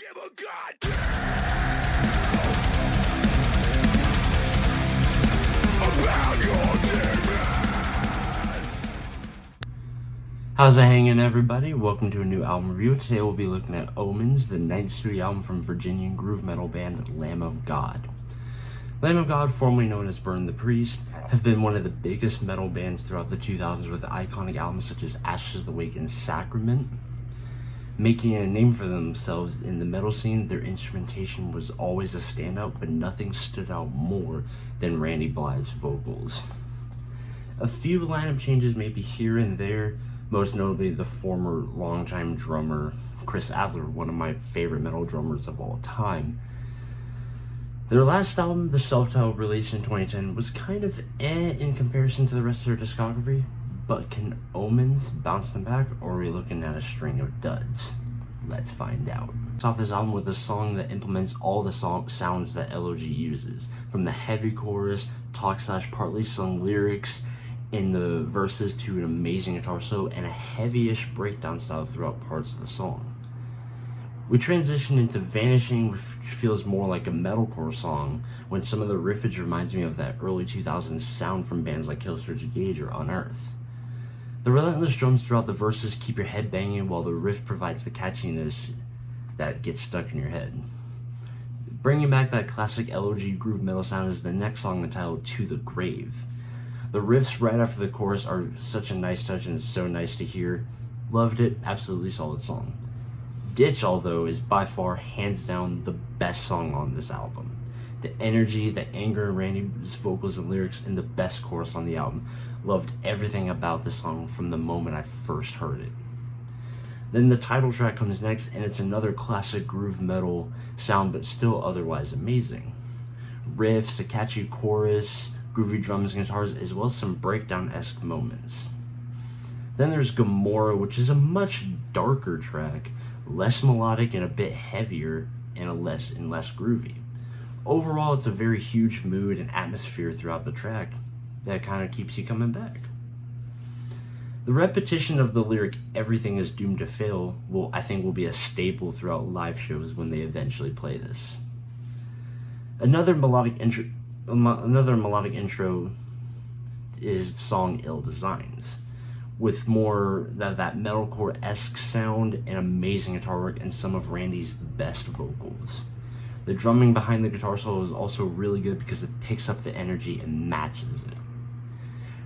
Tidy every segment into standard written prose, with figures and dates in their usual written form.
give a goddamn about your demons. How's it hanging, everybody? Welcome to a new album review. Today we'll be looking at Omens, the ninth studio album from Virginian groove metal band Lamb of God. Lamb of God, formerly known as Burn the Priest, have been one of the biggest metal bands throughout the 2000s with iconic albums such as Ashes of the Wake and Sacrament. Making a name for themselves in the metal scene, their instrumentation was always a standout, but nothing stood out more than Randy Blythe's vocals. A few lineup changes maybe here and there, most notably the former longtime drummer Chris Adler, one of my favorite metal drummers of all time. Their last album, the self-titled release in 2010, was kind of in comparison to the rest of their discography, but can Omens bounce them back, or are we looking at a string of duds? Let's find out. It's off this album with a song that implements all the sounds that LOG uses, from the heavy chorus, talk/partly sung lyrics in the verses to an amazing guitar solo and a heavyish breakdown style throughout parts of the song. We transition into Vanishing, which feels more like a metalcore song, when some of the riffage reminds me of that early 2000s sound from bands like Killswitch Engage or Unearth. The relentless drums throughout the verses keep your head banging, while the riff provides the catchiness that gets stuck in your head. Bringing back that classic LOG groove metal sound is the next song entitled To the Grave. The riffs right after the chorus are such a nice touch, and it's so nice to hear. Loved it, absolutely solid song. Ditch, although, is by far, hands down, the best song on this album. The energy, the anger in Randy's vocals and lyrics, and the best chorus on the album. Loved everything about the song from the moment I first heard it. Then the title track comes next, and it's another classic groove metal sound, but still otherwise amazing. Riffs, a catchy chorus, groovy drums and guitars, as well as some breakdown-esque moments. Then there's Gomorrah, which is a much darker track, less melodic and a bit heavier, and less groovy. Overall, it's a very huge mood and atmosphere throughout the track that kind of keeps you coming back. The repetition of the lyric "everything is doomed to fail" I think will be a staple throughout live shows when they eventually play this. Another melodic intro is the song Ill Designs, with more that metalcore-esque sound and amazing guitar work and some of Randy's best vocals. The drumming behind the guitar solo is also really good because it picks up the energy and matches it.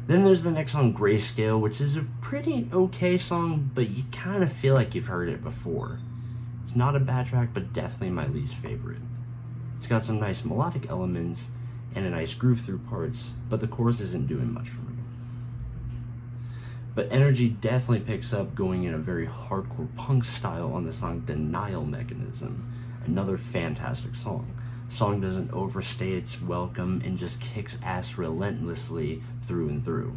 Then there's the next song, Grayscale, which is a pretty okay song, but you kind of feel like you've heard it before. It's not a bad track, but definitely my least favorite. It's got some nice melodic elements and a nice groove through parts, but the chorus isn't doing much for me. But energy definitely picks up, going in a very hardcore punk style on the song Denial Mechanism, another fantastic song. The song doesn't overstay its welcome and just kicks ass relentlessly through and through.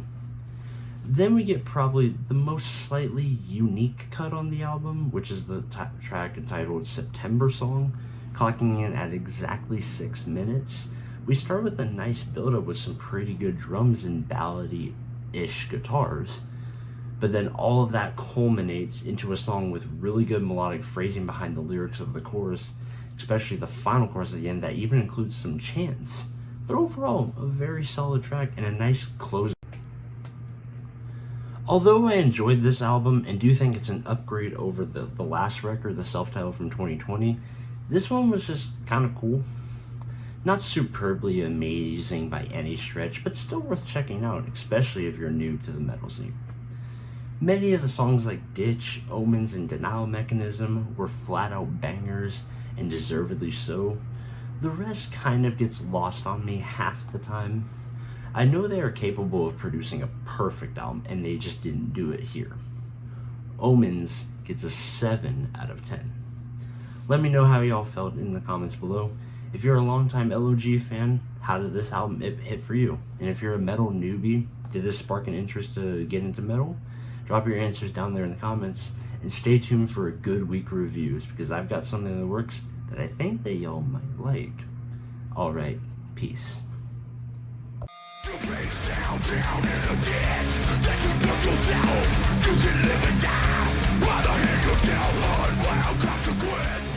Then we get probably the most slightly unique cut on the album, which is the track entitled September Song, clocking in at exactly 6 minutes. We start with a nice build-up with some pretty good drums and ballady-ish guitars, but then all of that culminates into a song with really good melodic phrasing behind the lyrics of the chorus, especially the final chorus at the end that even includes some chants. But overall, a very solid track and a nice close. Although I enjoyed this album and do think it's an upgrade over the last record, the self-titled from 2020, this one was just kind of cool. Not superbly amazing by any stretch, but still worth checking out, especially if you're new to the metal scene. Many of the songs like Ditch, Omens, and Denial Mechanism were flat-out bangers, and deservedly so. The rest kind of gets lost on me half the time. I know they are capable of producing a perfect album, and they just didn't do it here. Omens gets a 7 out of 10. Let me know how y'all felt in the comments below. If you're a longtime LOG fan, how did this album hit for you? And if you're a metal newbie, did this spark an interest to get into metal? Drop your answers down there in the comments, and stay tuned for a good week of reviews, because I've got something in the works that I think that y'all might like. Alright, peace. Face down in a ditch that you dug yourself. You can live and die by the hand of down on wild consequence.